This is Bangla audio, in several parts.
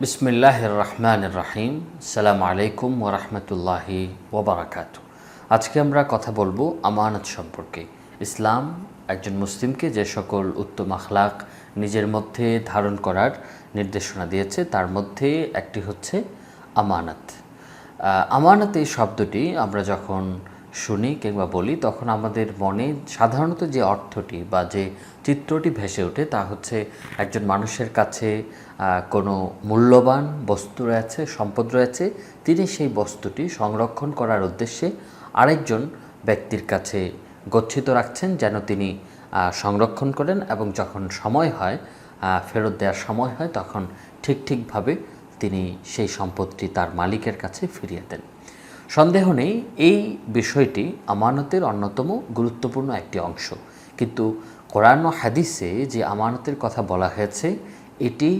বিসমিল্লাহির রহমানির রহিম। আসসালামু আলাইকুম ওয়া রাহমাতুল্লাহি ওয়া বারাকাতুহু। আজকে আমরা কথা বলবো আমানত সম্পর্কে। ইসলাম একজন মুসলিমকে যে সকল উত্তম আখলাক নিজের মধ্যে ধারণ করার নির্দেশনা দিয়েছে তার মধ্যে একটি হচ্ছে আমানত। আমানত এই শব্দটি আমরা যখন শুনি কিংবা বলি তখন আমাদের মনে সাধারণত যে অর্থটি বা যে চিত্রটি ভেসে ওঠে তা হচ্ছে একজন মানুষের কাছে কোনো মূল্যবান বস্তু রয়েছে, সম্পদ রয়েছে, তিনি সেই বস্তুটি সংরক্ষণ করার উদ্দেশ্যে আরেকজন ব্যক্তির কাছে গচ্ছিত রাখছেন যেন তিনি সংরক্ষণ করেন এবং যখন সময় হয়, ফেরত দেওয়ার সময় হয়, তখন ঠিকভাবে তিনি সেই সম্পদটি তার মালিকের কাছে ফিরিয়ে দেন। সন্দেহ নেই এই বিষয়টি আমানতের অন্যতম গুরুত্বপূর্ণ একটি অংশ, কিন্তু কোরআন ও হাদিসে যে আমানতের কথা বলা হয়েছে এটি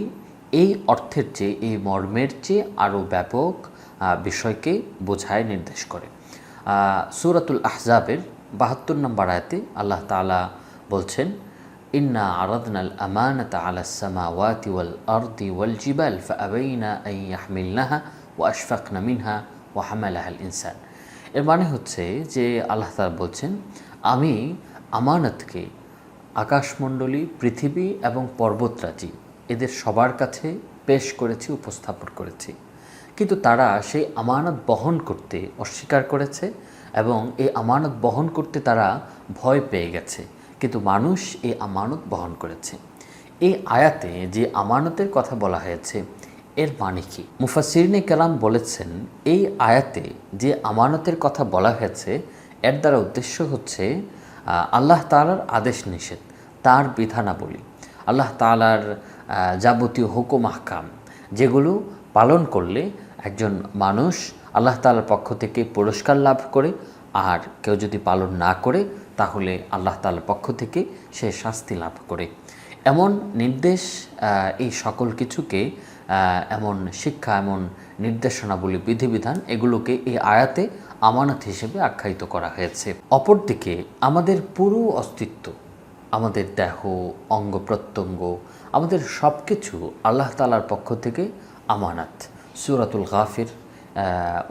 এই অর্থের চেয়ে, এই মর্মের চেয়ে আরও ব্যাপক বিষয়কে বোঝায়, নির্দেশ করে। সূরাতুল আহজাবের ৭২ নম্বর আয়াতে আল্লাহ তাআলা বলছেন, ইন্না আরাদনাল আমানাতা আলাস সামাওয়াতি ওয়াল আরদি ওয়াল জিবাল ফাআবাইনা আন ইয়াহমিলনাহা ওয়া আশফাকনা মিনহা ওয়া হামালাহাল ইনসান। এর মানে হচ্ছে যে আল্লাহ তাআলা বলছেন, আমি আমানতকে আকাশমণ্ডলী, পৃথিবী এবং পর্বতরাজি এদের সবার কাছে পেশ করেছি, উপস্থাপন করেছি, কিন্তু তারা সেই আমানত বহন করতে অস্বীকার করেছে এবং এই আমানত বহন করতে তারা ভয় পেয়ে গেছে, কিন্তু মানুষ এই আমানত বহন করেছে। এই আয়াতে যে আমানতের কথা বলা হয়েছে এর মানে কি? মুফাসসিরিনে কেরাম বলেছেন, এই আয়াতে যে আমানতের কথা বলা হয়েছে এর দ্বারা উদ্দেশ্য হচ্ছে আল্লাহ তাআলার আদেশ নিষেধ, তার বিধানাবলী, আল্লাহ তাআলার যাবতীয় হুকুম আহকাম, যেগুলো পালন করলে একজন মানুষ আল্লাহ তাআলার পক্ষ থেকে পুরস্কার লাভ করে, আর কেউ যদি পালন না করে তাহলে আল্লাহ তাআলার পক্ষ থেকে সে শাস্তি লাভ করে। এমন নির্দেশ, এই সকল কিছুকে, এমন শিক্ষা, এমন নির্দেশনাবলী, বিধিবিধান, এগুলোকে এই আয়াতে আমানত হিসেবে আখ্যায়িত করা হয়েছে। অপরদিকে আমাদের পুরো অস্তিত্ব, আমাদের দেহ, অঙ্গ প্রত্যঙ্গ, আমাদের সব কিছু আল্লাহ তাআলার পক্ষ থেকে আমানত। সূরাতুল গাফির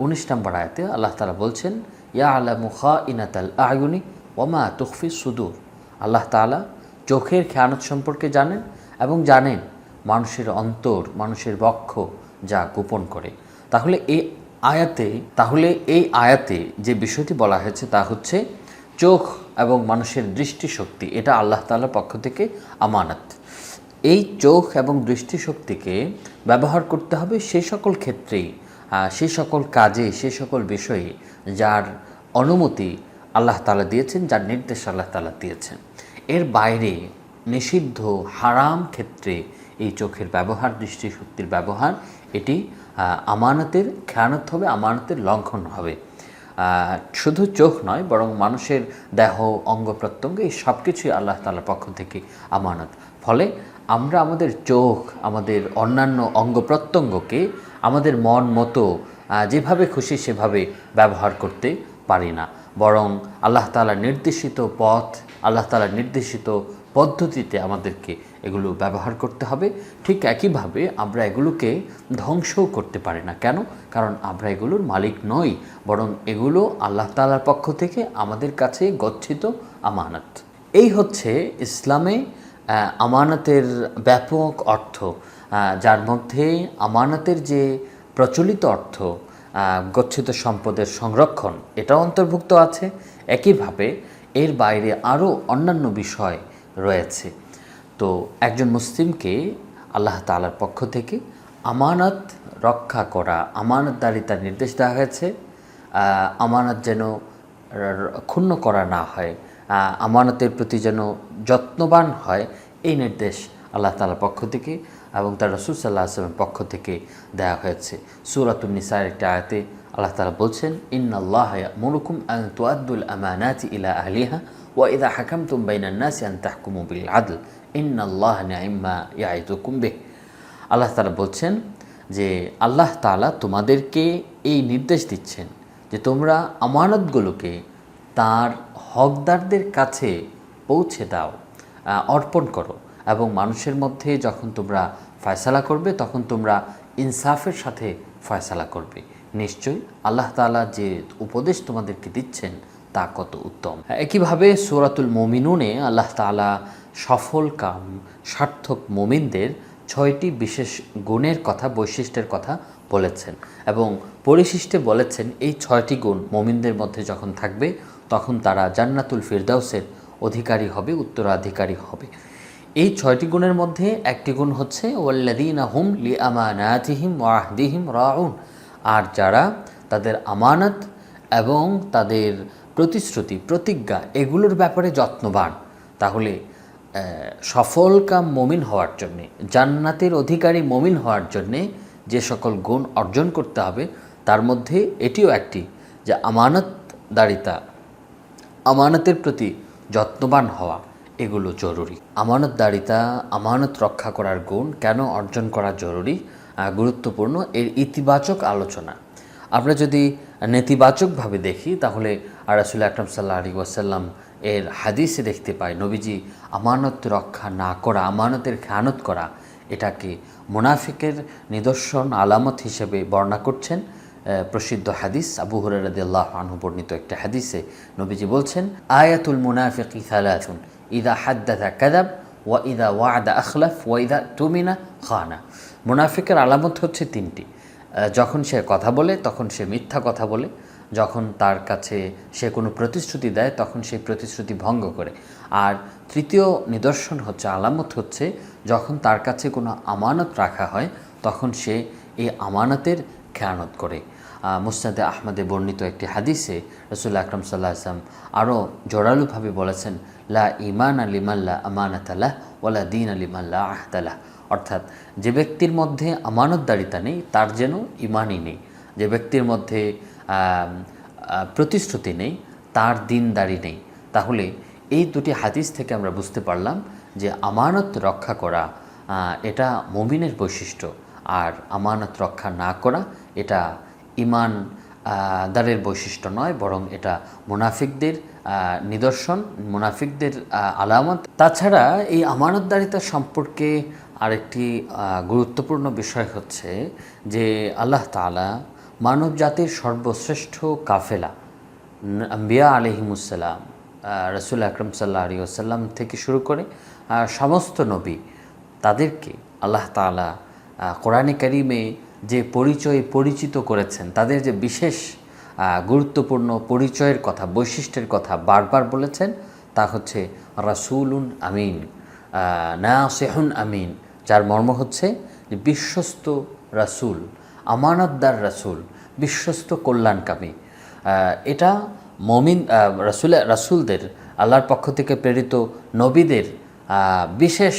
১৯ নম্বর আয়াতে আল্লাহ তাআলা বলছেন, ইয়ালামু খাইনাতাল আয়ুনি ওয়া মা তুখফি সুদূর। আল্লাহ তাআলা চোখের খেয়ানত সম্পর্কে জানেন এবং জানেন মানুষের অন্তর, মানুষের বক্ষ যা গোপন করে। তাহলে এই আয়াতে যে বিষয়টি বলা হয়েছে তা হচ্ছে চোখ এবং মানুষের দৃষ্টিশক্তি, এটা আল্লাহ তাআলার পক্ষ থেকে আমানত। এই চোখ এবং দৃষ্টিশক্তিকে ব্যবহার করতে হবে সেই সকল ক্ষেত্রেই, সেই সকল কাজে, সেই সকল বিষয়ে যার অনুমতি আল্লাহ তাআলা দিয়েছেন, যার নির্দেশ আল্লাহ তাআলা দিয়েছেন। এর বাইরে নিষিদ্ধ হারাম ক্ষেত্রে এই চোখের ব্যবহার, দৃষ্টিশক্তির ব্যবহার, এটি আমানতের খেয়ানত হবে, আমানতের লঙ্ঘন হবে। শুধু চোখ নয়, বরং মানুষের দেহ, অঙ্গ প্রত্যঙ্গ, এই সব কিছুই আল্লাহ তাআলার পক্ষ থেকে আমানত। ফলে আমরা আমাদের চোখ, আমাদের অন্যান্য অঙ্গ প্রত্যঙ্গকে আমাদের মন মতো যেভাবে খুশি সেভাবে ব্যবহার করতে পারি না, বরং আল্লাহ তাআলার নির্দেশিত পথ, আল্লাহ তাআলার নির্দেশিত পদ্ধতিতে আমাদেরকে এগুলো ব্যবহার করতে হবে। ঠিক একইভাবে আমরা এগুলোকে ধ্বংসও করতে পারি না। কেন? কারণ আমরা এগুলোর মালিক নই, বরং এগুলো আল্লাহ তাআলার পক্ষ থেকে আমাদের কাছে গচ্ছিত আমানত। এই হচ্ছে ইসলামে আমানতের ব্যাপক অর্থ, যার মধ্যে আমানতের যে প্রচলিত অর্থ, গচ্ছিত সম্পদের সংরক্ষণ, এটাও অন্তর্ভুক্ত আছে। একইভাবে এর বাইরে আরও অন্যান্য বিষয় রয়েছে। তো একজন মুসলিমকে আল্লাহ তাআলার পক্ষ থেকে আমানত রক্ষা করা, আমানতদারিতার নির্দেশ দেওয়া হয়েছে। আমানত যেন ক্ষুণ্ণ করা না হয়, আমানতের প্রতি যেন যত্নবান হয়, এই নির্দেশ আল্লাহ তাআলার পক্ষ থেকে এবং তার রাসূল সাল্লাল্লাহু আলাইহি ওয়াসাল্লামের পক্ষ থেকে দেওয়া হয়েছে। সূরাতুন নিসার একটি আয়াতে আল্লাহ তাআলা বলছেন, ইন্নাল্লাহা ইয়া'মুরুকুম আন তুআদ্দুল আমানাতি ইলা আহলিহা ওয়া ইযা হাকামতুম বাইনান নাসি আন তাহকুমু বিল আদল ইন্নাল্লাহা নি'মা ইয়া'iযুকুম বিহ। আল্লাহ তাআলা বলছেন যে আল্লাহ তাআলা তোমাদেরকে এই নির্দেশ দিচ্ছেন যে তোমরা আমানতগুলোকে তার হকদারদের কাছে পৌঁছে দাও, অর্পণ করো, এবং মানুষের মধ্যে যখন তোমরা ফয়সালা করবে তখন তোমরা ইনসাফের সাথে ফয়সালা করবে। নিশ্চয়ই আল্লাহ তাআলা যে উপদেশ তোমাদেরকে দিচ্ছেন তা কত উত্তম। একইভাবে সূরাতুল মুমিনুনে আল্লাহ তাআলা সফল কাম সার্থক মুমিনদের 6টি বিশেষ গুণের কথা, বৈশিষ্ট্যের কথা বলেছেন এবং পরিশিষ্টে বলেছেন এই 6টি গুণ মুমিনদের মধ্যে যখন থাকবে তখন তারা জান্নাতুল ফিরদাউসের অধিকারী হবে, উত্তরাধিকারী হবে। এই 6টি গুণের মধ্যে একটি গুণ হচ্ছে ওয়াল্লাযীনা হুম লিআমানাতিহিম ওয়া আহদিহিম রাউন, আর যারা তাদের আমানত এবং তাদের প্রতিশ্রুতি, প্রতিজ্ঞা এগুলোর ব্যাপারে যত্নবান। তাহলে সফলকাম মুমিন হওয়ার জন্যে, জান্নাতের অধিকারী মুমিন হওয়ার জন্যে যে সকল গুণ অর্জন করতে হবে তার মধ্যে এটিও একটি, যে আমানতদারিতা, আমানতের প্রতি যত্নবান হওয়া, এগুলো জরুরি। আমানতদারিতা, আমানত রক্ষা করার গুণ কেন অর্জন করা জরুরি, গুরুত্বপূর্ণ, এর ইতিবাচক আলোচনা। আমরা যদি নেতিবাচকভাবে দেখি তাহলে রাসূল আকরাম সাল্লাল্লাহু আলাইহি ওয়াসাল্লাম এর হাদিসে দেখতে পাই নবীজি আমানত রক্ষা না করা, আমানতের খেয়ানত করা, এটাকে মুনাফিকের নিদর্শন, আলামত হিসেবে বর্ণনা করছেন। প্রসিদ্ধ হাদিস, আবু হুরায়রা রাদিয়াল্লাহু আনহু বর্ণিত একটা হাদিসে নবীজি বলছেন, আয়াতুল মুনাফিকি সালাসুন ইযা হাদ্দাথা কাযাব ওয়া ইযা ওয়া'দা আখলাফ ওয়া ইযা তুমিনা খানা। মুনাফিকের আলামত হচ্ছে 3টি। যখন সে কথা বলে তখন সে মিথ্যা কথা বলে, যখন তার কাছে সে কোনো প্রতিশ্রুতি দেয় তখন সেই প্রতিশ্রুতি ভঙ্গ করে, আর তৃতীয় নিদর্শন হচ্ছে, আলামত হচ্ছে, যখন তার কাছে কোনো আমানত রাখা হয় তখন সে এই আমানতের খেয়ানত করে। মুসনাদে আহমদে বর্ণিত একটি হাদিসে রাসূল আকরাম সাল্লাল্লাহু আলাইহি ওয়াসাল্লাম আরও জোরালোভাবে বলেছেন, লা ঈমান লিমান লা আমানাতা লাহ ওয়ালা দীন লিমান লা আহদা লাহ। অর্থাৎ যে ব্যক্তির মধ্যে আমানতদারিতা নেই তার যেন ঈমানই নেই, যে ব্যক্তির মধ্যে প্রতিশ্রুতি নেই তার দিনদারি নেই। তাহলে এই দুটি হাদিস থেকে আমরা বুঝতে পারলাম যে আমানত রক্ষা করা এটা মুমিনের বৈশিষ্ট্য, আর আমানত রক্ষা না করা এটা ঈমান দারের বৈশিষ্ট্য নয়, বরং এটা মুনাফিকদের নিদর্শন, মুনাফিকদের আলামত। তাছাড়া এই আমানতদারিতা সম্পর্কে আরেকটি গুরুত্বপূর্ণ বিষয় হচ্ছে যে আল্লাহ তাআলা মানব জাতির সর্বশ্রেষ্ঠ কাফেলা আম্বিয়া আলাইহিমুসসালাম, রাসূল আকরাম সাল্লাল্লাহু আলাইহি ওয়াসাল্লাম থেকে শুরু করে সমস্ত নবী, তাদেরকে আল্লাহ তাআলা কোরআনে কারিমে যে পরিচিত করেছেন, তাদের যে বিশেষ গুরুত্বপূর্ণ পরিচয়ের কথা, বৈশিষ্ট্যের কথা বারবার বলেছেন, তা হচ্ছে রাসূলুন আমিন, নাসিহুন আমিন, যার মর্ম হচ্ছে যে বিশ্বস্ত রাসূল, আমানতদার রাসূল, বিশ্বস্ত কল্যাণকামী। এটা মুমিন রাসূলদের, আল্লাহর পক্ষ থেকে প্রেরিত নবীদের বিশেষ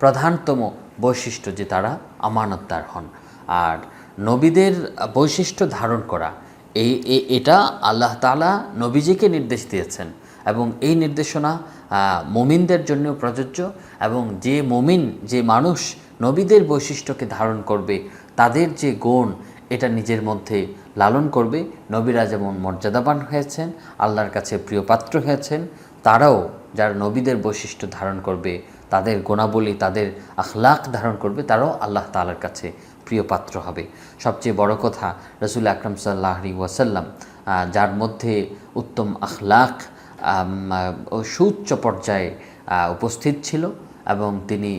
প্রধানতম বৈশিষ্ট্য যে তারা আমানতদার হন। আর নবীদের বৈশিষ্ট্য ধারণ করা, এটা আল্লাহ তাআলা নবীজিকে নির্দেশ দিয়েছেন এবং এই নির্দেশনা মুমিনদের জন্যও প্রযোজ্য। এবং যে মুমিন, যে মানুষ নবীদের বৈশিষ্ট্যকে ধারণ করবে, তাদের যে গুণ এটা নিজের মধ্যে লালন করবে, নবীরা যেমন মর্যাদাবান হয়েছেন, আল্লাহর কাছে প্রিয়পাত্র হয়েছেন, তারাও যারা নবীদের বৈশিষ্ট্য ধারণ করবে, তাদের গুণাবলী, তাদের আখলাক ধারণ করবে, তারাও আল্লাহ তাআলার কাছে প্রিয়পাত্র হবে। সবচেয়ে বড় কথা, রাসূল আকরাম সাল্লাল্লাহু আলাইহি ওয়াসাল্লাম যার মধ্যে উত্তম আখলাক সুউচ্চ পর্যায়ে উপস্থিত ছিল এবং তিনি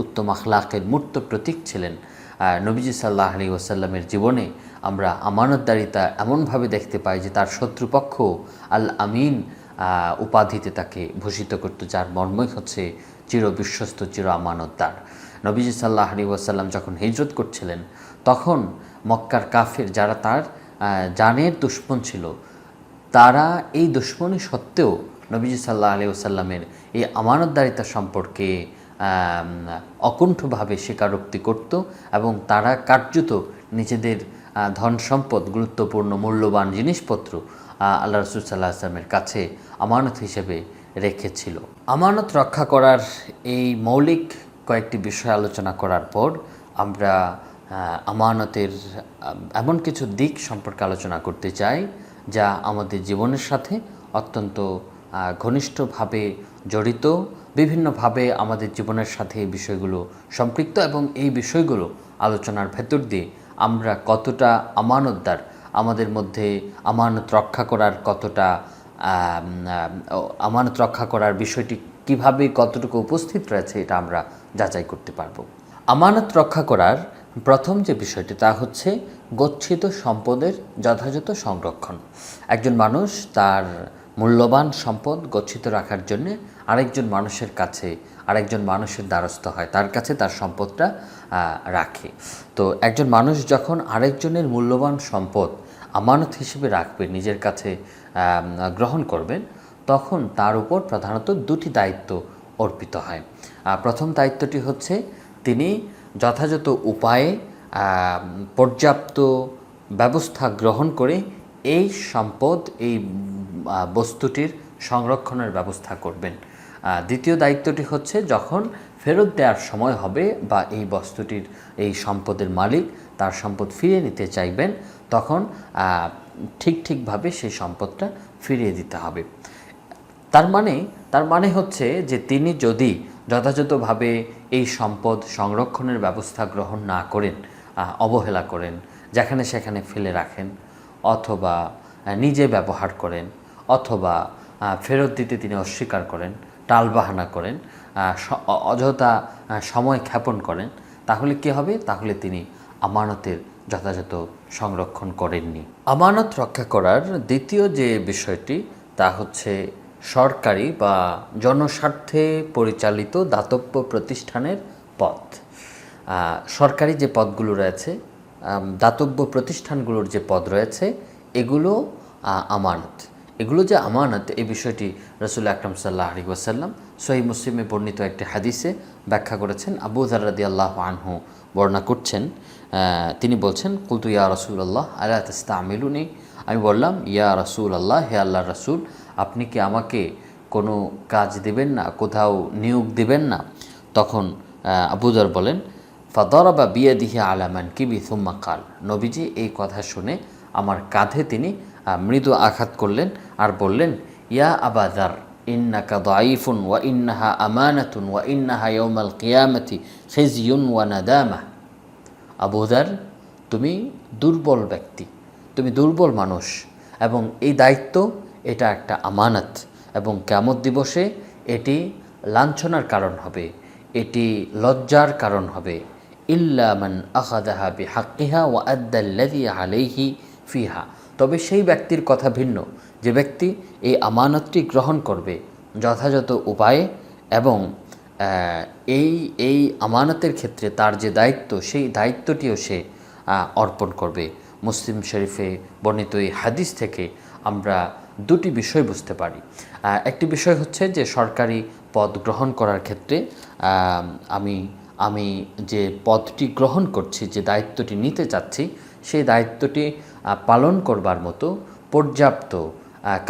উত্তম আখলাকের মূর্ত প্রতীক ছিলেন। নবীজি সাল্লাল্লাহু আলাইহি ওয়াসাল্লামের জীবনে আমরা আমানতদারিতা এমনভাবে দেখতে পাই যে তার শত্রুপক্ষ আল আমিন উপাধিতে তাকে ভূষিত করত, যার মর্মই হচ্ছে চিরবিশ্বস্ত, চির আমানতদার। নবীজি সাল্লাল্লাহু আলাইহি ওয়াসাল্লাম যখন হিজরত করছিলেন তখন মক্কার কাফের, যারা তার জানের দুশমন ছিল, তারা এই দুশমনী সত্ত্বেও নবীজি সাল্লাল্লাহু আলাইহি ওয়াসাল্লামের এই আমানতদারিতা সম্পর্কে অকুণ্ঠভাবে স্বীকারোক্তি করত এবং তারা কার্যত নিজেদের ধন সম্পদ, গুরুত্বপূর্ণ মূল্যবান জিনিসপত্র আল্লাহ রাসূল সাল্লাল্লাহু আলাইহি ওয়াসাল্লামের কাছে আমানত হিসেবে রেখেছিল। আমানত রক্ষা করার এই মৌলিক কয়েকটি বিষয় আলোচনা করার পর আমরা আমানতের এমন কিছু দিক সম্পর্কে আলোচনা করতে চাই যা আমাদের জীবনের সাথে অত্যন্ত ঘনিষ্ঠভাবে জড়িত, বিভিন্নভাবে আমাদের জীবনের সাথে এই বিষয়গুলো সম্পৃক্ত এবং এই বিষয়গুলো আলোচনার ভেতর দিয়ে আমরা কতটা আমানতদার, আমাদের মধ্যে আমানত রক্ষা করার কতটা আমানত রক্ষা করার বিষয়টি কিভাবে কতটুকু উপস্থিত রয়েছে এটা আমরা যাচাই করতে পারবো। আমানত রক্ষা করার প্রথম যে বিষয়টি তা হচ্ছে গচ্ছিত সম্পদের যথাযথ সংরক্ষণ। একজন মানুষ তার মূল্যবান সম্পদ গচ্ছিত রাখার জন্যে আরেকজন মানুষের কাছে, আরেকজন মানুষের দ্বারস্থ হয়, তার কাছে তার সম্পদটা রাখে। তো একজন মানুষ যখন আরেকজনের মূল্যবান সম্পদ আমানত হিসেবে রাখবেন, নিজের কাছে গ্রহণ করবেন, তখন তার উপর প্রধানত দুটি দায়িত্ব অর্পিত হয়। প্রথম দায়িত্বটি হচ্ছে তিনি যথাযথ উপায়ে পর্যাপ্ত ব্যবস্থা গ্রহণ করে এই সম্পদ, এই বস্তুটির সংরক্ষণের ব্যবস্থা করবেন। দ্বিতীয় দায়িত্বটি হচ্ছে যখন ফেরত দেওয়ার সময় হবে বা এই বস্তুটির, এই সম্পদের মালিক তার সম্পদ ফিরিয়ে নিতে চাইবেন, তখন ঠিকভাবে সেই সম্পদটা ফিরিয়ে দিতে হবে। তার মানে হচ্ছে যে তিনি যদি যথাযথভাবে এই সম্পদ সংরক্ষণের ব্যবস্থা গ্রহণ না করেন, অবহেলা করেন, যেখানে সেখানে ফেলে রাখেন, অথবা নিজে ব্যবহার করেন, অথবা ফেরত দিতে তিনি অস্বীকার করেন, টালবাহানা করেন, অযথা সময় ক্ষেপণ করেন, তাহলে কি হবে? তাহলে তিনি আমানতের যথাযথ সংরক্ষণ করেননি। আমানত রক্ষা করার দ্বিতীয় যে বিষয়টি তা হচ্ছে সরকারি বা জনস্বার্থে পরিচালিত দাতব্য প্রতিষ্ঠানের পদ। সরকারি যে পদগুলো রয়েছে, দাতব্য প্রতিষ্ঠানগুলোর যে পদ রয়েছে, এগুলো আমানত। এগুলো যে আমানত, এই বিষয়টি রাসূল আকরাম সাল্লাল্লাহু আলাইহি ওয়াসাল্লাম সহিহ মুসলিমে বর্ণিত একটি হাদিসে ব্যাখ্যা করেছেন। আবু যর রাদিয়াল্লাহু আনহু বর্ণনা করছেন, তিনি বলছেন, কুলতু ইয়া রাসূলুল্লাহ আলা তাস্তামিলুনি, আমি বললাম, ইয়া রাসূলুল্লাহ, হে আল্লাহর রাসূল, আপনি কি আমাকে কোনো কাজ দিবেন না, কোথাও নিয়োগ দিবেন না? তখন আবু যর বলেন, ফাদারাবা বিয়াদিহি আলা মানকিবি সুম্মা কাল, নবীজি এই কথা শুনে আমার কাঁধে তিনি মৃদু আঘাত করলেন আর বললেন, ইয়া আবা যর, ইন্নাকা দাঈফুন ওয়া ইন্নাহা আমানাতুন ওয়া ইন্নাহা ইয়াউমাল কিয়ামাতি খিজয়ুন ওয়া নাদামা। আবু যর, তুমি দুর্বল ব্যক্তি, তুমি দুর্বল মানুষ, এবং এই দায়িত্ব, এটা একটা আমানত, এবং কিয়ামত দিবসে এটি লাঞ্ছনার কারণ হবে, এটি লজ্জার কারণ হবে। ইল্লা মান আখাযাহা বিহাক্কিহা ওয়া আদ্দাল্লাযী আলাইহি ফিহা, তবে সেই ব্যক্তির কথা ভিন্ন যে ব্যক্তি এই আমানতটি গ্রহণ করবে যথাযথ উপায়ে এবং এই আমানতের ক্ষেত্রে তার যে দায়িত্ব, সেই দায়িত্বটিও সে অর্পণ করবে। মুসলিম শরীফে বর্ণিত এই হাদিস থেকে আমরা দুটি বিষয় বুঝতে পারি। একটি বিষয় হচ্ছে যে সরকারি পদ গ্রহণ করার ক্ষেত্রে আমি যে পদটি গ্রহণ করছি, যে দায়িত্বটি নিতে চাচ্ছি, সেই দায়িত্বটি পালন করবার মতো পর্যাপ্ত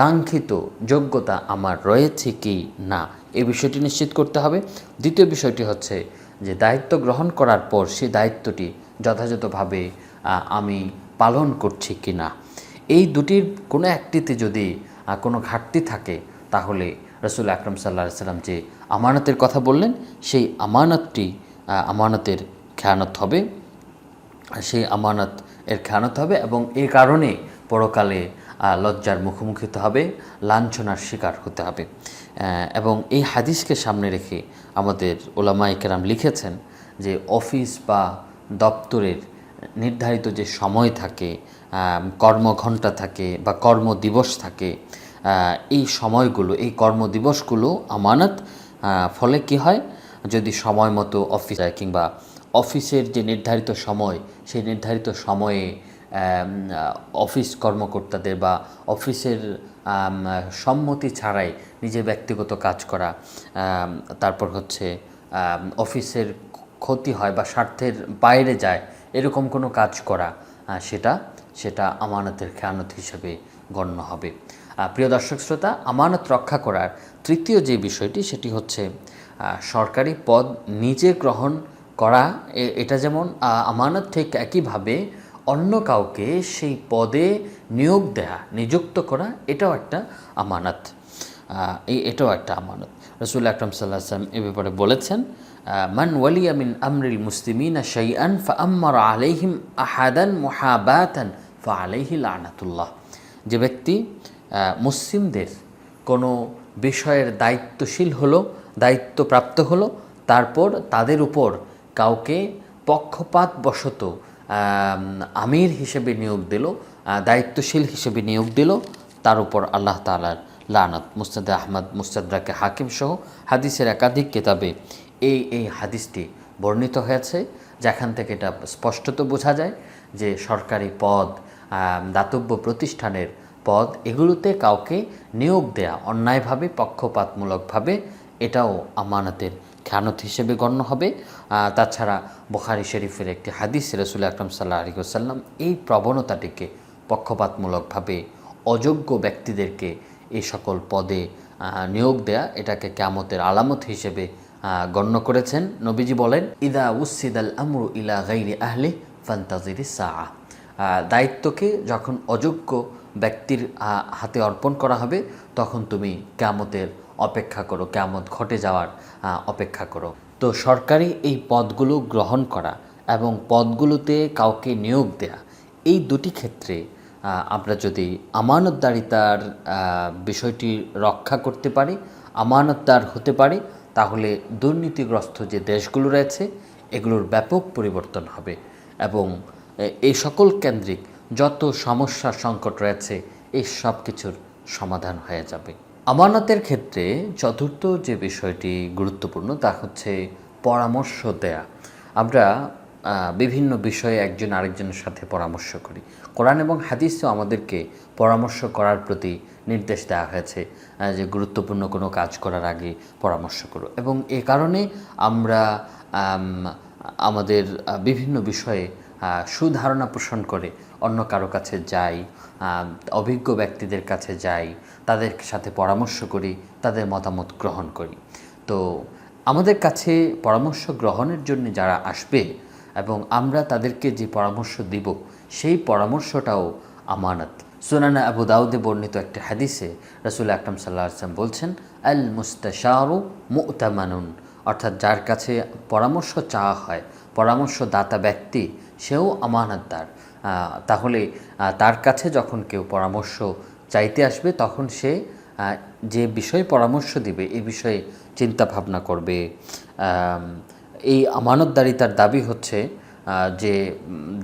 কাঙ্ক্ষিত যোগ্যতা আমার রয়েছে কি না, এই বিষয়টি নিশ্চিত করতে হবে। দ্বিতীয় বিষয়টি হচ্ছে যে দায়িত্ব গ্রহণ করার পর সেই দায়িত্বটি যথাযথভাবে আমি পালন করছি কি না। এই দুটির কোনো একটিতে যদি কোনো ঘাটতি থাকে, তাহলে রাসূল আকরাম সাল্লাল্লাহু আলাইহি ওয়াসাল্লাম যে আমানতের কথা বললেন, সেই আমানতটি আমানতের খেয়ানত হবে, সেই আমানত এর খেয়ানত হবে, এবং এই কারণে পরকালে লজ্জার মুখোমুখি হতে হবে, লাঞ্ছনার শিকার হতে হবে। এবং এই হাদিসকে সামনে রেখে আমাদের উলামায়ে কেরাম লিখেছেন যে অফিস বা দপ্তরের নির্ধারিত যে সময় থাকে, কর্মঘণ্টা থাকে বা কর্মদিবস থাকে, এই সময়গুলো, এই কর্মদিবসগুলো আমানত। ফলে কি হয়, যদি সময় মতো অফিস যায় কিংবা অফিসের যে নির্ধারিত সময়, সেই নির্ধারিত সময়ে অফিস কর্মকর্তাদের বা অফিসের সম্মতি ছাড়াই নিজের ব্যক্তিগত কাজ করা, তারপর হচ্ছে অফিসের ক্ষতি হয় বা স্বার্থের বাইরে যায়, এরকম কোনো কাজ করা, সেটা আমানতের খেয়ানত হিসেবে গণ্য হবে। প্রিয় দর্শক শ্রোতা, আমানত রক্ষা করার তৃতীয় যে বিষয়টি, সেটি হচ্ছে সরকারি পদ নিজে গ্রহণ করা। এটা যেমন আমানত, ঠিক একইভাবে অন্য কাউকে সেই পদে নিয়োগ দেয়া, নিযুক্ত করা, এটাও একটা আমানত। এটাও একটা আমানত। রসুল আকরাম সাল্লাল্লাহু আলাইহি ওয়াসাল্লাম এ ব্যাপারে বলেছেন, মান ওয়ালিয়া মিন আমরিল মুসলিমিনা শাইআন ফাআম্মারা আলাইহিম আহাদান মুহাবাতান ফাআলাইহি লানাতুল্লাহ। যে ব্যক্তি মুসলিমদের কোনো বিষয়ের দায়িত্বশীল হলো, দায়িত্বপ্রাপ্ত হলো, তারপর তাদের উপর কাউকে পক্ষপাতবশত আমির হিসেবে নিয়োগ দিল, দায়িত্বশীল হিসেবে নিয়োগ দিল, তার উপর আল্লাহ তাআলার লানত। মুসনাদে আহমদ, মুস্তাদরাকে হাকিম সহ হাদিসের একাধিক কিতাবে এই হাদিসটি বর্ণিত হয়েছে, যেখান থেকে এটা স্পষ্টত বোঝা যায় যে সরকারি পদ, দাতব্য প্রতিষ্ঠানের পদ, এগুলোতে কাউকে নিয়োগ দেয়া অন্যায়ভাবে, পক্ষপাতমূলকভাবে, এটাও আমানতের খেয়ানত হিসেবে গণ্য হবে। তাছাড়া বুখারী শরীফের একটি হাদিস, রাসূল আকরাম সাল্লাল্লাহু আলাইহি ওয়াসাল্লাম এই প্রবণতাটিকে, পক্ষপাতমূলকভাবে অযোগ্য ব্যক্তিদেরকে এই সকল পদে নিয়োগ দেয়া, এটাকে কিয়ামতের আলামত হিসেবে গণ্য করেছেন। নবীজি বলেন, ইদা উসিদাল আমরু ইলা গাইরি আহলি ফান্তাজিরিস সাআ। দায়িত্বকে যখন অযোগ্য ব্যক্তির হাতে অর্পণ করা হবে, তখন তুমি কিয়ামতের অপেক্ষা করো, কিয়ামত ঘটে যাওয়ার অপেক্ষা করো। তো সরকারি এই পদগুলো গ্রহণ করা এবং পদগুলোতে কাউকে নিয়োগ দেয়া, এই দুটি ক্ষেত্রে আমরা যদি আমানতদারিতার বিষয়টি রক্ষা করতে পারি, আমানতদার হতে পারি, তাহলে দুর্নীতিগ্রস্ত যে দেশগুলো রয়েছে এগুলোর ব্যাপক পরিবর্তন হবে এবং এই সকল কেন্দ্রিক যত সমস্যা সংকট রয়েছে এই সব কিছুর সমাধান হয়ে যাবে। আমানতের ক্ষেত্রে চতুর্থ যে বিষয়টি গুরুত্বপূর্ণ তা হচ্ছে পরামর্শ দেয়া। আমরা বিভিন্ন বিষয়ে একজন আরেকজনের সাথে পরামর্শ করি। কোরআন এবং হাদিসেও আমাদেরকে পরামর্শ করার প্রতি নির্দেশ দেওয়া হয়েছে যে গুরুত্বপূর্ণ কোনো কাজ করার আগে পরামর্শ করো, এবং এ কারণে আমরা আমাদের বিভিন্ন বিষয়ে সুধারণা পোষণ করে অন্য কারো কাছে যাই, অভিজ্ঞ ব্যক্তিদের কাছে যাই, তাদের সাথে পরামর্শ করি, তাদের মতামত গ্রহণ করি। তো আমাদের কাছে পরামর্শ গ্রহণের জন্য যারা আসবে এবং আমরা তাদেরকে যে পরামর্শ দিব, সেই পরামর্শটাও আমানত। সুনানে আবু দাউদে বর্ণিত একটি হাদিসে রাসূল আকরাম সাল্লাল্লাহু আলাইহি ওয়াসাল্লাম বলছেন, আল মুস্তাশারু মু'তামানুন, অর্থাৎ যার কাছে পরামর্শ চাওয়া হয়, পরামর্শদাতা ব্যক্তি, সেও আমানতদার। তাহলে তার কাছে যখন কেউ পরামর্শ চাইতে আসবে, তখন সে যে বিষয়ে পরামর্শ দিবে এই বিষয়ে চিন্তা ভাবনা করবে। এই আমানতদারিতার দাবি হচ্ছে যে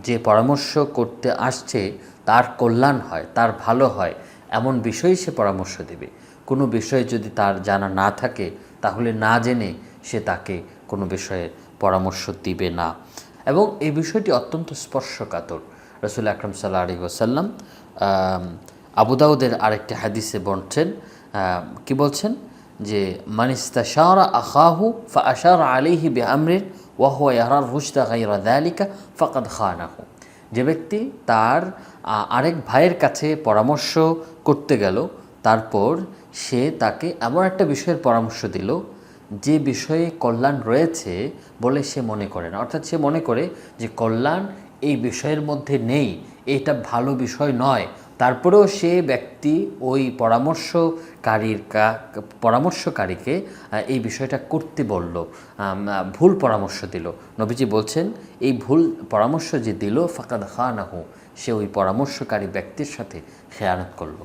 যে পরামর্শ করতে আসছে তার কল্যাণ হয়, তার ভালো হয়, এমন বিষয়ে সে পরামর্শ দেবে। কোনো বিষয়ে যদি তার জানা না থাকে, তাহলে না জেনে সে তাকে কোনো বিষয়ে পরামর্শ দিবে না। এবং এই বিষয়টি অত্যন্ত স্পর্শকাতর। রাসূল আকরাম সাল্লাল্লাহু আলাইহি ওয়াসাল্লাম আবু দাউদের আরেকটি হাদিসে বলছেন, কি বলছেন, যে মান ইস্তাশারা আখাহু ফাআশারা আলাইহি বিআমরিন ওয়া হুয়া ইয়ারার রুশদা গায়রা যালিকা ফাকাদ খানাহু। যে ব্যক্তি তার আরেক ভাইয়ের কাছে পরামর্শ করতে গেল, তারপর সে তাকে এমন একটা বিষয়ের পরামর্শ দিল যে বিষয়ে কল্যাণ রয়েছে বলে সে মনে করে না, অর্থাৎ সে মনে করে যে কল্যাণ এই বিষয়ের মধ্যে নেই, এটা ভালো বিষয় নয়, তারপরেও সে ব্যক্তি ওই পরামর্শকারীকে এই বিষয়টা করতে বলল, ভুল পরামর্শ দিল। নবীজি বলছেন, এই ভুল পরামর্শ যে দিল ফাকাদ খানাহু, সে ওই পরামর্শকারী ব্যক্তির সাথে খেয়ানত করল।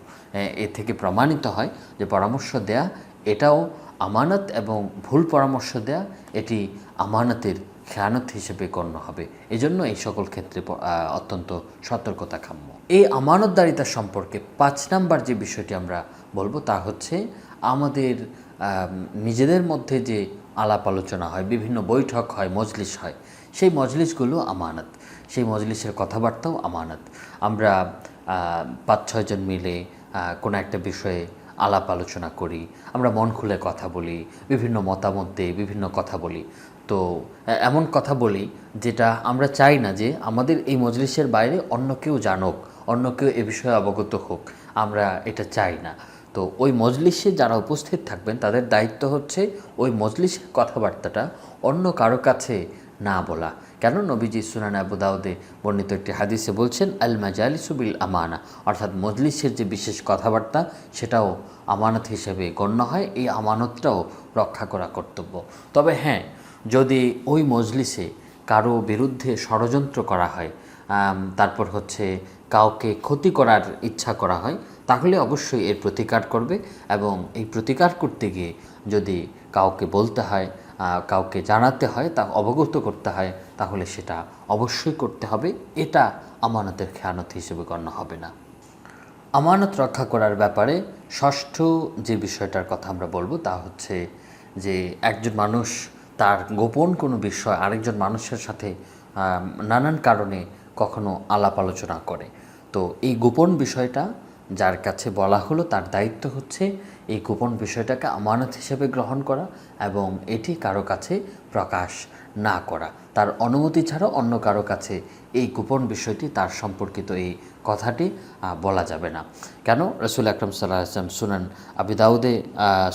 এ থেকে প্রমাণিত হয় যে পরামর্শ দেয়া এটাও আমানত, এবং ভুল পরামর্শ দেয়া এটি আমানতের খেয়ানত হিসেবে গণ্য হবে। এজন্য এই সকল ক্ষেত্রে অত্যন্ত সতর্কতা কাম্য। এই আমানতদারিতা সম্পর্কে 5 নাম্বার যে বিষয়টি আমরা বলবো তা হচ্ছে আমাদের নিজেদের মধ্যে যে আলাপ আলোচনা হয়, বিভিন্ন বৈঠক হয়, মজলিস হয়, সেই মজলিসগুলো আমানত, সেই মজলিসের কথাবার্তাও আমানত। আমরা 5-6 জন মিলে কোনো একটা বিষয়ে আলাপ আলোচনা করি, আমরা মন খুলে কথা বলি, বিভিন্ন মতামত দিই, বিভিন্ন কথা বলি। তো এমন কথা বলি যেটা আমরা চাই না যে আমাদের এই মজলিসের বাইরে অন্য কেউ জানুক, অন্য কেউ এ বিষয়ে অবগত হোক, আমরা এটা চাই না। তো ওই মজলিসে যারা উপস্থিত থাকবেন তাদের দায়িত্ব হচ্ছে ওই মজলিসের কথাবার্তাটা অন্য কারো কাছে না বলা, কেন? নবীজি সুনান আবু দাউদে বর্ণিত একটি হাদিসে বলছেন, আল মাজালিসু বিল আমানা, অর্থাৎ মজলিসের যে বিশেষ কথাবার্তা সেটাও আমানত হিসেবে গণ্য হয়। এই আমানতটাও রক্ষা করা কর্তব্য। তবে হ্যাঁ, যদি ওই মজলিসে কারো বিরুদ্ধে ষড়যন্ত্র করা হয়, তারপর হচ্ছে কাউকে ক্ষতি করার ইচ্ছা করা হয়, তাহলে অবশ্যই এর প্রতিকার করবে। এবং এই প্রতিকার করতে গিয়ে যদি কাউকে বলতে হয়, কাউকে জানাতে হয়, তা অবগত করতে হয়, তাহলে সেটা অবশ্যই করতে হবে। এটা আমানতের খেয়ানত হিসেবে গণ্য হবে না। আমানত রক্ষা করার ব্যাপারে ষষ্ঠ যে বিষয়টার কথা আমরা বলবো তা হচ্ছে যে একজন মানুষ তার গোপন কোনো বিষয় আরেকজন মানুষের সাথে নানান কারণে কখনো আলাপ আলোচনা করে। তো এই গোপন বিষয়টা যার কাছে বলা হলো তার দায়িত্ব হচ্ছে এই গোপন বিষয়টাকে আমানত হিসেবে গ্রহণ করা এবং এটি কারো কাছে প্রকাশ না করা। তার অনুমতি ছাড়া অন্য কারো কাছে এই গোপন বিষয়টি, তার সম্পর্কিত এই কথাটি বলা যাবে না। কেন? রাসূল আকরাম সাল্লাল্লাহু আলাইহি ওয়াসাল্লাম সুনান আবি দাউদে,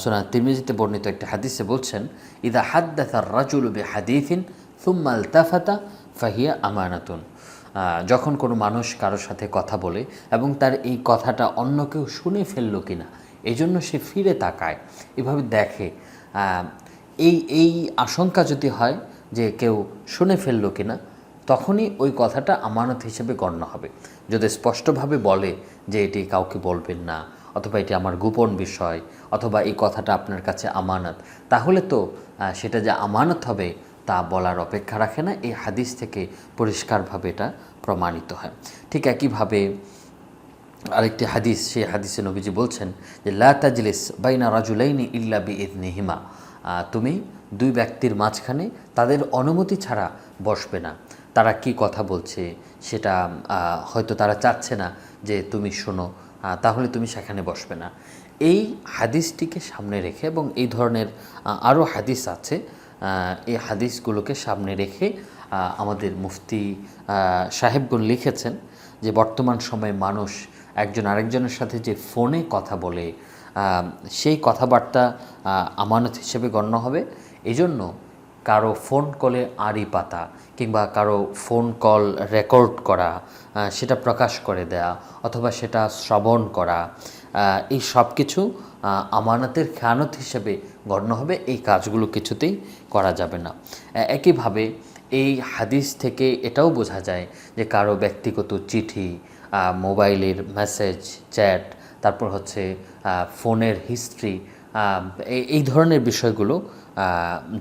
সুনান তিরমিজিতে বর্ণিত একটি হাদিসে বলছেন, ইদা হাদ্দাথা আর-রাজুলু বিহাদিসিন সুম্মা ইলতাফাতা ফাহিয়া আমানাতুন। যখন কোনো মানুষ কারোর সাথে কথা বলে এবং তার এই কথাটা অন্য কেউ শুনে ফেললো কিনা এই জন্য সে ফিরে তাকায়, এভাবে দেখে, এই আশঙ্কা যদি হয় যে কেউ শুনে ফেললো কিনা, তখনই ওই কথাটা আমানত হিসেবে গণ্য হবে। যদি স্পষ্টভাবে বলে যে এটি কাউকে বলবেন না, অথবা এটি আমার গোপন বিষয়, অথবা এই কথাটা আপনার কাছে আমানত, তাহলে তো সেটা যে আমানত হবে তা বলার অপেক্ষা রাখে না। এই হাদিস থেকে পরিষ্কারভাবে এটা প্রমাণিত হয়। ঠিক একইভাবে আরেকটি হাদিস, সেই হাদিসে নবীজি বলছেন যে লা তাজলিস বাইনা রাজুলাইনি ইল্লা বিইذনিহিমা, তুমি দুই ব্যক্তির মাঝখানে তাদের অনুমতি ছাড়া বসবে না। তারা কি কথা বলছে সেটা হয়তো তারা চাচ্ছে না যে তুমি শোনো, তাহলে তুমি সেখানে বসবে না। এই হাদিসটিকে সামনে রেখে, এবং এই ধরনের আরও হাদিস আছে, এই হাদিসগুলোকে সামনে রেখে আমাদের মুফতি সাহেবগণ লিখেছেন যে বর্তমান সময়ে মানুষ একজন আরেকজনের সাথে যে ফোনে কথা বলে, সেই কথাবার্তা আমানত হিসেবে গণ্য হবে। এজন্য কারো ফোন কলে আড়ি পাতা কিংবা কারো ফোন কল রেকর্ড করা, সেটা প্রকাশ করে দেয়া অথবা সেটা শ্রবণ করা, এই সব কিছু আমানতের খেয়ানত হিসেবে গণ্য হবে। এই কাজগুলো কিছুতেই করা যাবে না। একইভাবে এই হাদিস থেকে এটাও বোঝা যায় যে কারো ব্যক্তিগত চিঠি, মোবাইলের মেসেজ, চ্যাট, তারপর হচ্ছে ফোনের হিস্ট্রি, এই ধরনের বিষয়গুলো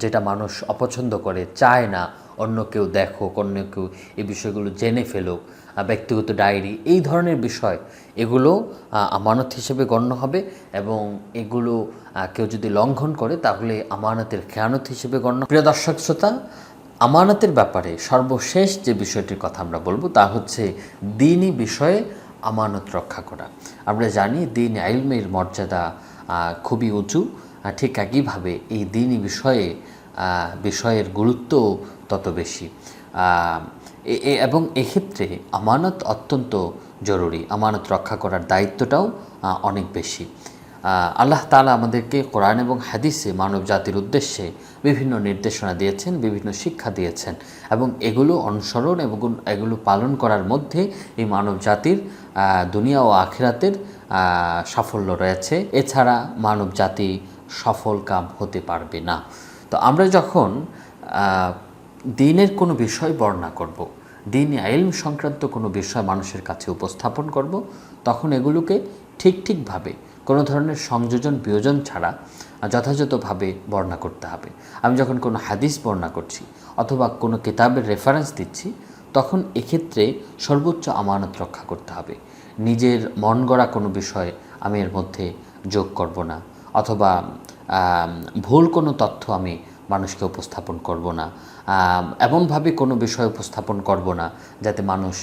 যেটা মানুষ অপছন্দ করে, চায় না অন্য কেউ দেখুক, অন্য কেউ এই বিষয়গুলো জেনে ফেলুক, ব্যক্তিগত ডায়েরি, এই ধরনের বিষয়, এগুলো আমানত হিসেবে গণ্য হবে। এবং এগুলো কেউ যদি লঙ্ঘন করে তাহলে আমানতের খেয়ানত হিসেবে গণ্য। প্রিয় দর্শক শ্রোতা, আমানতের ব্যাপারে সর্বশেষ যে বিষয়টির কথা আমরা বলবো তা হচ্ছে দ্বীনি বিষয়ে আমানত রক্ষা করা। আমরা জানি দ্বীন ইলমের মর্যাদা খুবই উঁচু, ঠিক একইভাবে এই দ্বীনি বিষয়ের গুরুত্ব তত বেশি, এবং এক্ষেত্রে আমানত অত্যন্ত জরুরি। আমানত রক্ষা করার দায়িত্বটাও অনেক বেশি। আল্লাহ তাআলা আমাদেরকে কোরআন এবং হাদিসে মানব জাতির উদ্দেশ্যে বিভিন্ন নির্দেশনা দিয়েছেন, বিভিন্ন শিক্ষা দিয়েছেন, এবং এগুলো অনুসরণ এবং এগুলো পালন করার মধ্যে এই মানব জাতির দুনিয়া ও আখিরাতের সাফল্য রয়েছে। এছাড়া মানব জাতি সফল কাম হতে পারবে না। তো আমরা যখন দ্বীনের কোনো বিষয় বর্ণনা করব, দ্বীনি ইলম সংক্রান্ত কোনো বিষয় মানুষের কাছে উপস্থাপন করব, তখন এগুলোকে ঠিকভাবে কোনো ধরনের সংযোজন বিয়োজন ছাড়া যথাযথভাবে বর্ণনা করতে হবে। আমি যখন কোনো হাদিস বর্ণনা করছি অথবা কোনো কিতাবের রেফারেন্স দিচ্ছি, তখন এক্ষেত্রে সর্বোচ্চ আমানত রক্ষা করতে হবে। নিজের মন গড়া কোনো বিষয় আমি এর মধ্যে যোগ করব না, অথবা ভুল কোনো তথ্য আমি মানুষকে উপস্থাপন করব না, এমনভাবে কোনো বিষয় উপস্থাপন করব না যাতে মানুষ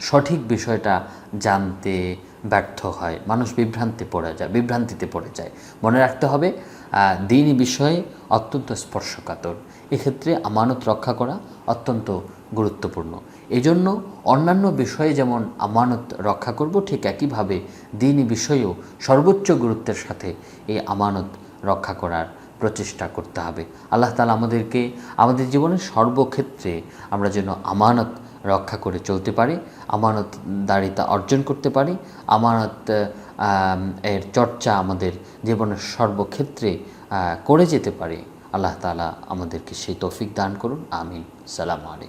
সঠিক বিষয়টা জানতে ব্যর্থ হয়, মানুষ বিভ্রান্তিতে পড়ে যায়। মনে রাখতে হবে দ্বীনি বিষয়ে অত্যন্ত স্পর্শকাতর, এক্ষেত্রে আমানত রক্ষা করা অত্যন্ত গুরুত্বপূর্ণ। এজন্য অন্যান্য বিষয়ে যেমন আমানত রক্ষা করব, ঠিক একইভাবে দ্বীনি বিষয়েও সর্বোচ্চ গুরুত্বের সাথে এই আমানত রক্ষা করার প্রচেষ্টা করতে হবে। আল্লাহ তাআলা আমাদেরকে আমাদের জীবনের সর্বক্ষেত্রে আমরা যেন আমানত রক্ষা করে চলতে পারি, আমানতদারিতা অর্জন করতে পারি, আমানত এর চর্চা আমাদের জীবনের সর্বক্ষেত্রে করে যেতে পারি। আল্লাহ তাআলা আমাদেরকে সেই তৌফিক দান করুন। আমিন। সালামু আলাইকুম।